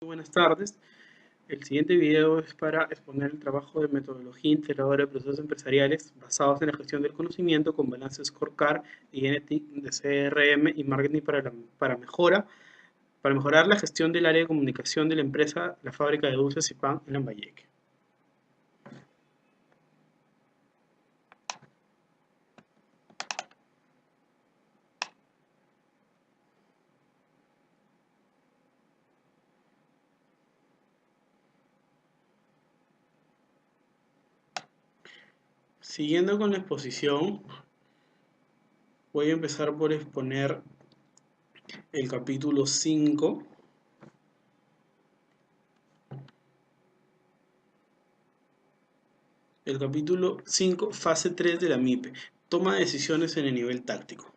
Buenas tardes. El siguiente video es para exponer el trabajo de metodología integradora de procesos empresariales basados en la gestión del conocimiento con balance scorecard y Genetic de CRM y marketing para mejorar la gestión del área de comunicación de la empresa, la fábrica de dulces y pan en Lambayeque. Siguiendo con la exposición, voy a empezar por exponer el capítulo 5. El capítulo 5, fase 3 de la MIPE, toma de decisiones en el nivel táctico.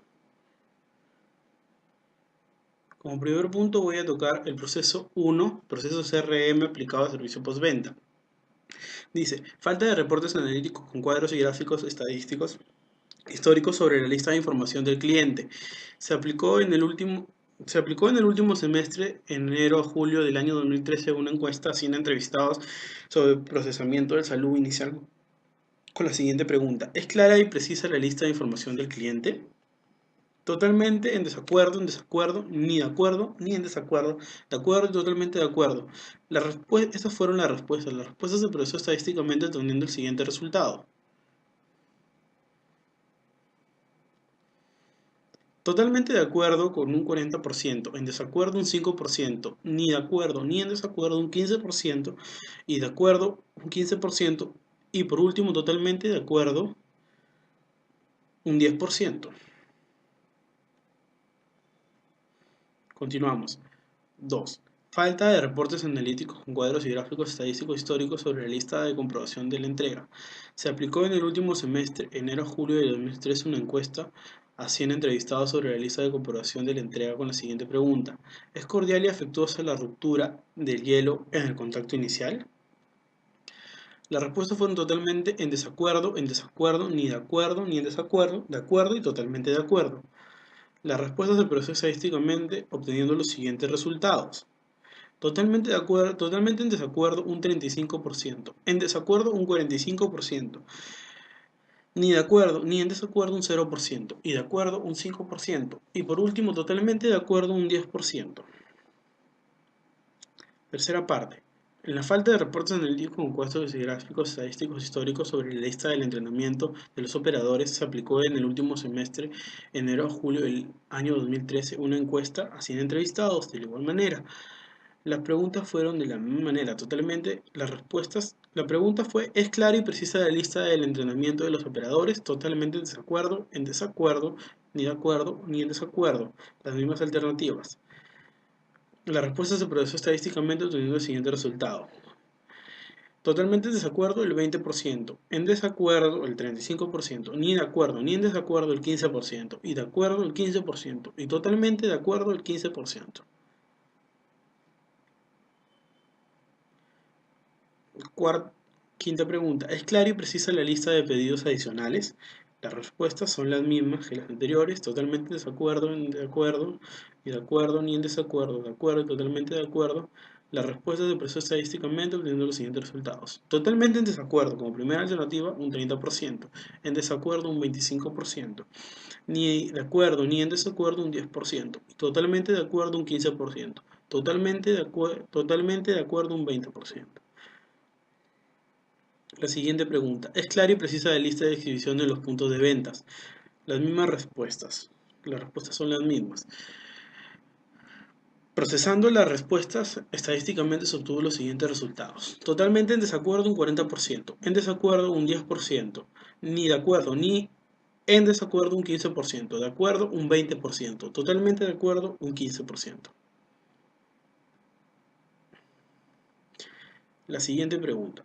Como primer punto voy a tocar el proceso 1, proceso CRM aplicado a servicio postventa. Dice, falta de reportes analíticos con cuadros y gráficos estadísticos históricos sobre la lista de información del cliente. Se aplicó en el último semestre, enero a julio del año 2013, una encuesta a 100 entrevistados sobre procesamiento del saludo inicial con la siguiente pregunta. ¿Es clara y precisa la lista de información del cliente? Totalmente en desacuerdo, ni de acuerdo, ni en desacuerdo, de acuerdo y totalmente de acuerdo. Estas fueron las respuestas. La respuesta se procesó estadísticamente teniendo el siguiente resultado. Totalmente de acuerdo con un 40%, en desacuerdo un 5%, ni de acuerdo ni en desacuerdo un 15%, y de acuerdo un 15%, y por último totalmente de acuerdo un 10%. Continuamos. 2. Falta de reportes analíticos con cuadros y gráficos estadísticos históricos sobre la lista de comprobación de la entrega. Se aplicó en el último semestre, enero a julio de 2013, una encuesta a 100 entrevistados sobre la lista de comprobación de la entrega con la siguiente pregunta. ¿Es cordial y afectuosa la ruptura del hielo en el contacto inicial? Las respuestas fueron totalmente en desacuerdo, ni de acuerdo, ni en desacuerdo, de acuerdo y totalmente de acuerdo. La respuesta se procesó estadísticamente obteniendo los siguientes resultados. Totalmente de acuerdo, totalmente en desacuerdo un 35%, en desacuerdo un 45%, ni de acuerdo ni en desacuerdo un 0%, y de acuerdo un 5%, y por último totalmente de acuerdo un 10%. Tercera parte. En la falta de reportes analíticos con cuadros y gráficos estadísticos históricos sobre la lista del entrenamiento de los operadores, se aplicó en el último semestre, enero a julio del año 2013, una encuesta a 100 entrevistados de igual manera. Las preguntas fueron de la misma manera, totalmente. La pregunta fue, ¿es clara y precisa la lista del entrenamiento de los operadores? Totalmente en desacuerdo, ni de acuerdo, ni en desacuerdo. Las mismas alternativas. La respuesta se procesó estadísticamente obteniendo el siguiente resultado. Totalmente en desacuerdo el 20%, en desacuerdo el 35%, ni de acuerdo ni en desacuerdo el 15%, y de acuerdo el 15%, y totalmente de acuerdo el 15%. Quinta pregunta. ¿Es clara y precisa la lista de pedidos adicionales? Las respuestas son las mismas que las anteriores. Totalmente en desacuerdo, y de acuerdo, ni en desacuerdo, de acuerdo y totalmente de acuerdo. La respuesta se procesó estadísticamente obteniendo los siguientes resultados. Totalmente en desacuerdo, como primera alternativa, un 30%. En desacuerdo, un 25%. Ni de acuerdo ni en desacuerdo, un 10%. Y totalmente de acuerdo, un 15%. Totalmente de acuerdo, un 20%. La siguiente pregunta. ¿Es clara y precisa la lista de exhibición de los puntos de ventas? Las mismas respuestas. Las respuestas son las mismas. Procesando las respuestas, estadísticamente se obtuvo los siguientes resultados. Totalmente en desacuerdo un 40%, en desacuerdo un 10%, ni de acuerdo ni en desacuerdo un 15%, de acuerdo un 20%, totalmente de acuerdo un 15%. La siguiente pregunta.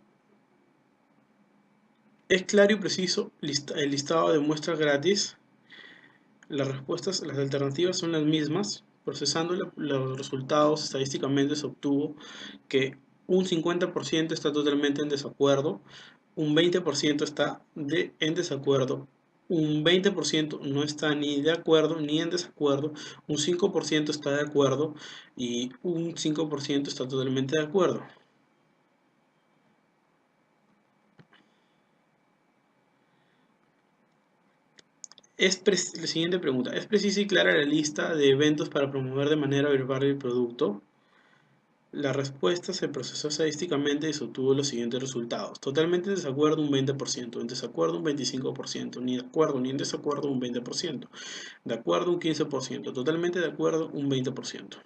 ¿Es claro y preciso el listado de muestras gratis? Las alternativas son las mismas. Procesando los resultados estadísticamente se obtuvo que un 50% está totalmente en desacuerdo, un 20% está en desacuerdo un 20% no está ni de acuerdo ni en desacuerdo, un 5% está de acuerdo y un 5% está totalmente de acuerdo. La siguiente pregunta, ¿es precisa y clara la lista de eventos para promover de manera verbal el producto? La respuesta se procesó estadísticamente y se obtuvo los siguientes resultados. Totalmente en desacuerdo un 20%, en desacuerdo un 25%, ni de acuerdo ni en desacuerdo un 20%, de acuerdo un 15%, totalmente de acuerdo un 20%.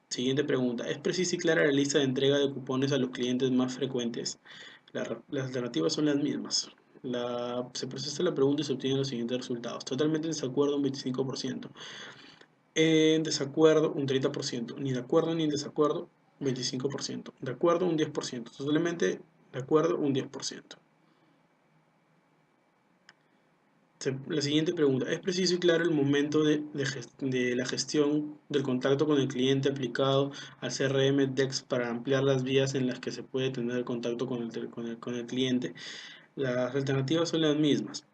Siguiente pregunta, ¿es precisa y clara la lista de entrega de cupones a los clientes más frecuentes? Las alternativas son las mismas. Se procesa la pregunta y se obtienen los siguientes resultados. Totalmente en desacuerdo un 25%. En desacuerdo un 30%. Ni de acuerdo ni en desacuerdo 25%. De acuerdo un 10%. Totalmente de acuerdo un 10%. La siguiente pregunta. ¿Es preciso y claro el momento de la gestión del contacto con el cliente aplicado al CRM DEX para ampliar las vías en las que se puede tener contacto con el cliente? Las alternativas son las mismas.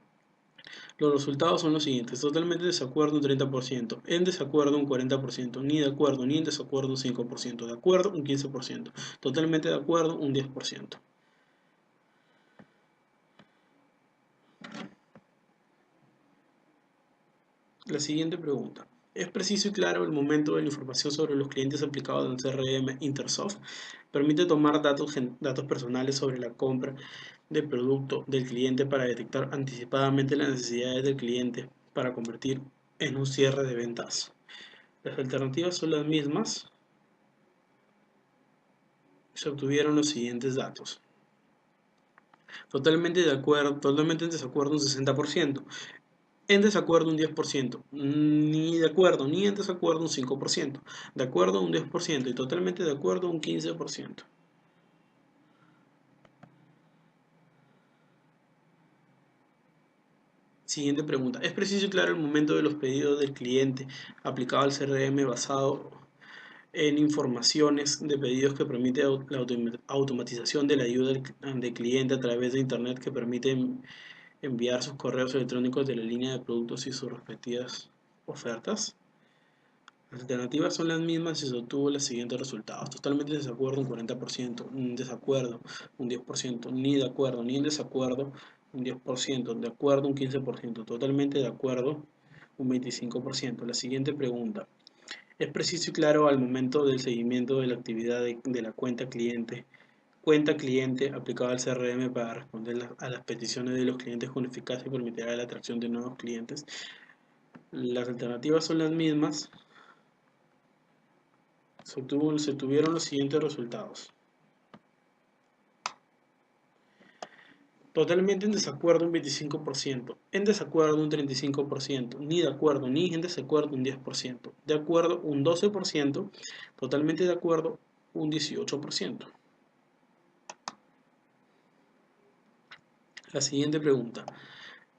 Los resultados son los siguientes. Totalmente desacuerdo un 30%, en desacuerdo un 40%, ni de acuerdo ni en desacuerdo un 5%, de acuerdo un 15%, totalmente de acuerdo un 10%. La siguiente pregunta. ¿Es preciso y claro el momento de la información sobre los clientes aplicados en CRM Intersoft? Permite tomar datos personales sobre la compra de producto del cliente para detectar anticipadamente las necesidades del cliente para convertir en un cierre de ventas. Las alternativas son las mismas. Se obtuvieron los siguientes datos. Totalmente de acuerdo, totalmente en desacuerdo un 60%, en desacuerdo un 10%, ni de acuerdo ni en desacuerdo un 5%, de acuerdo un 10% y totalmente de acuerdo un 15%. Siguiente pregunta. ¿Es preciso y claro el momento de los pedidos del cliente aplicado al CRM basado en informaciones de pedidos que permite la automatización de la ayuda del cliente a través de Internet que permite enviar sus correos electrónicos de la línea de productos y sus respectivas ofertas? Las alternativas son las mismas y se obtuvo los siguientes resultados. Totalmente en desacuerdo un 40%, en desacuerdo un 10%, ni de acuerdo ni en desacuerdo un 10%, de acuerdo un 15%, totalmente de acuerdo un 25%. La siguiente pregunta. ¿Es preciso y claro al momento del seguimiento de la actividad de la cuenta cliente aplicada al CRM para responder a las peticiones de los clientes con eficacia y permitirá la atracción de nuevos clientes? Las alternativas son las mismas. Se tuvieron los siguientes resultados. Totalmente en desacuerdo un 25%, en desacuerdo un 35%, ni de acuerdo ni en desacuerdo un 10%, de acuerdo un 12%, totalmente de acuerdo un 18%. La siguiente pregunta.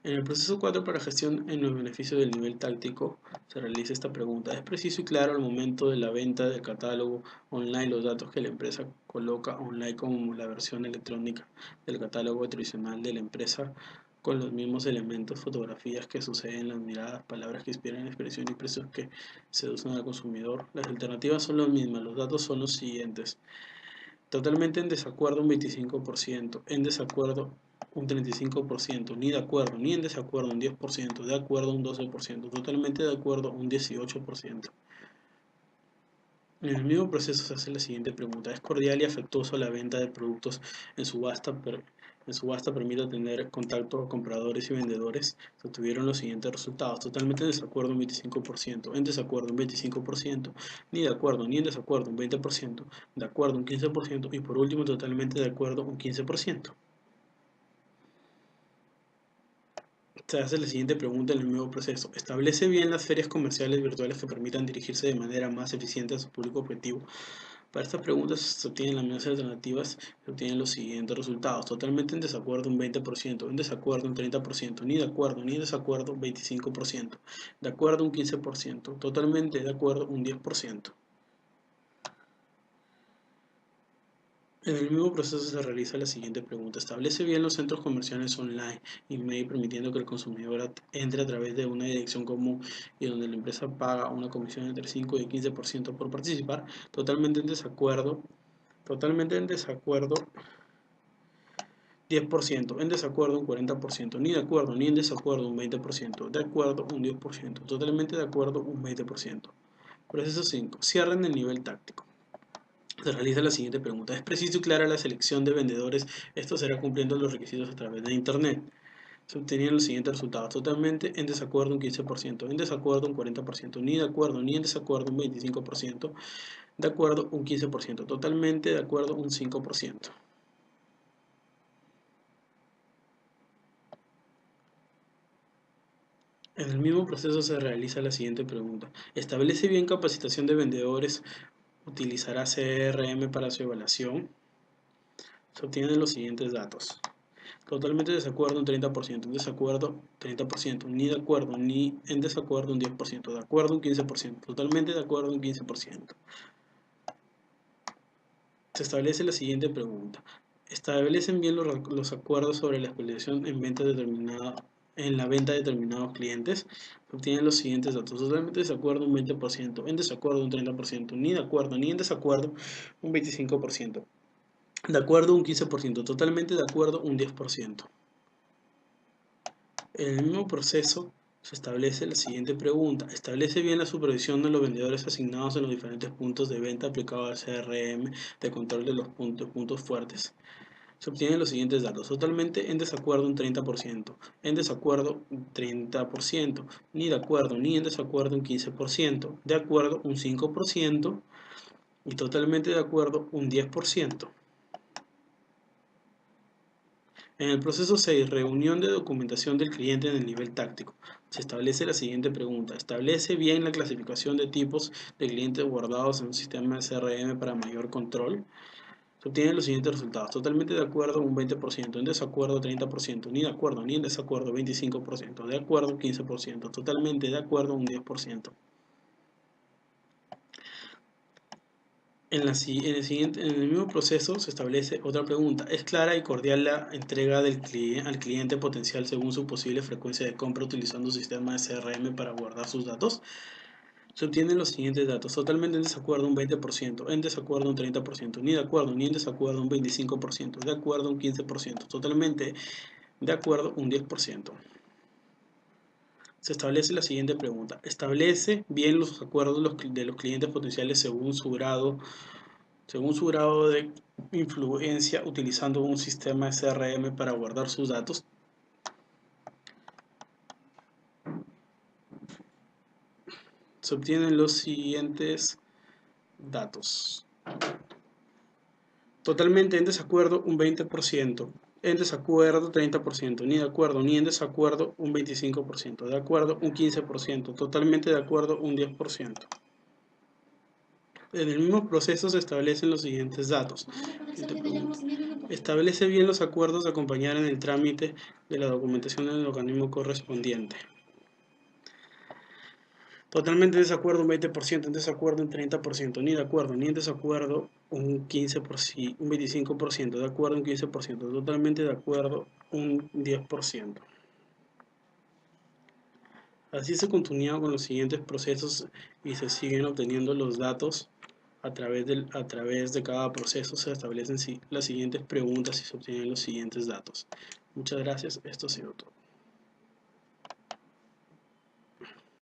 En el proceso 4 para gestión en los beneficios del nivel táctico se realiza esta pregunta. ¿Es preciso y claro al momento de la venta del catálogo online los datos que la empresa coloca online como la versión electrónica del catálogo tradicional de la empresa con los mismos elementos, fotografías que suceden, las miradas, palabras que inspiran expresión y precios que seducen al consumidor? Las alternativas son las mismas, los datos son los siguientes. Totalmente en desacuerdo un 25%, en desacuerdo un 35%, ni de acuerdo ni en desacuerdo un 10%, de acuerdo un 12%, totalmente de acuerdo un 18%. En el mismo proceso se hace la siguiente pregunta. ¿Es cordial y afectuoso la venta de productos en subasta? En subasta permite tener contacto con compradores y vendedores. Se obtuvieron los siguientes resultados. Totalmente en desacuerdo un 25%, en desacuerdo un 25%, ni de acuerdo ni en desacuerdo un 20%, de acuerdo un 15% y por último totalmente de acuerdo un 15%. Se hace la siguiente pregunta en el nuevo proceso. ¿Establece bien las ferias comerciales virtuales que permitan dirigirse de manera más eficiente a su público objetivo? Para estas preguntas se obtienen las mismas alternativas, se obtienen los siguientes resultados. Totalmente en desacuerdo un 20%, en desacuerdo un 30%, ni de acuerdo ni en desacuerdo un 25%, de acuerdo un 15%, totalmente de acuerdo un 10%. En el mismo proceso se realiza la siguiente pregunta. Establece bien los centros comerciales online y mail permitiendo que el consumidor entre a través de una dirección común y donde la empresa paga una comisión entre 5 y 15% por participar. Totalmente en desacuerdo. Totalmente en desacuerdo 10%, en desacuerdo un 40%, ni de acuerdo ni en desacuerdo un 20%, de acuerdo un 10%, totalmente de acuerdo un 20%. Proceso 5. Cierra en el nivel táctico. Se realiza la siguiente pregunta. ¿Es preciso y clara la selección de vendedores? Esto será cumpliendo los requisitos a través de Internet. Se obtenían los siguientes resultados. Totalmente en desacuerdo un 15%, en desacuerdo un 40%, ni de acuerdo ni en desacuerdo un 25%, de acuerdo un 15%, totalmente de acuerdo un 5%. En el mismo proceso se realiza la siguiente pregunta. ¿Establece bien capacitación de vendedores? ¿Utilizará CRM para su evaluación? Se obtienen los siguientes datos. Totalmente de desacuerdo un 30%, en desacuerdo 30%, ni de acuerdo ni en desacuerdo un 10%, de acuerdo un 15%, totalmente de acuerdo un 15%. Se establece la siguiente pregunta. ¿Establecen bien los acuerdos sobre la especialización en la venta de determinados clientes? Se obtienen los siguientes datos. Totalmente de desacuerdo un 20%, en desacuerdo un 30%, ni de acuerdo ni en desacuerdo un 25%, de acuerdo un 15%, totalmente de acuerdo un 10%. En el mismo proceso se establece la siguiente pregunta. ¿Establece bien la supervisión de los vendedores asignados en los diferentes puntos de venta aplicado al CRM de control de los puntos fuertes? Se obtienen los siguientes datos. Totalmente en desacuerdo un 30%, en desacuerdo un 30%, ni de acuerdo ni en desacuerdo un 15%, de acuerdo un 5% y totalmente de acuerdo un 10%. En el proceso 6, reunión de documentación del cliente en el nivel táctico, se establece la siguiente pregunta. ¿Establece bien la clasificación de tipos de clientes guardados en un sistema de CRM para mayor control? Se obtienen los siguientes resultados. Totalmente de acuerdo un 20%, en desacuerdo 30%, ni de acuerdo ni en desacuerdo 25%, de acuerdo 15%, totalmente de acuerdo un 10%. En el mismo proceso se establece otra pregunta. ¿Es clara y cordial la entrega al cliente potencial según su posible frecuencia de compra utilizando un sistema de CRM para guardar sus datos? Se obtienen los siguientes datos. Totalmente en desacuerdo un 20%, en desacuerdo un 30%, ni de acuerdo ni en desacuerdo un 25%, de acuerdo un 15%, totalmente de acuerdo un 10%. Se establece la siguiente pregunta. ¿Establece bien los acuerdos de los clientes potenciales según su grado de influencia utilizando un sistema CRM para guardar sus datos? Se obtienen los siguientes datos. Totalmente en desacuerdo un 20%, en desacuerdo 30%, ni de acuerdo ni en desacuerdo un 25%, de acuerdo un 15%, totalmente de acuerdo un 10%. En el mismo proceso se establecen los siguientes datos. Establece bien los acuerdos de acompañar en el trámite de la documentación en el organismo correspondiente. Totalmente desacuerdo un 20%, en desacuerdo un 30%, ni de acuerdo ni en desacuerdo un 15%, un 25%, de acuerdo un 15%, totalmente de acuerdo un 10%. Así se continúa con los siguientes procesos y se siguen obteniendo los datos a través de cada proceso. Se establecen las siguientes preguntas y se obtienen los siguientes datos. Muchas gracias, esto ha sido todo.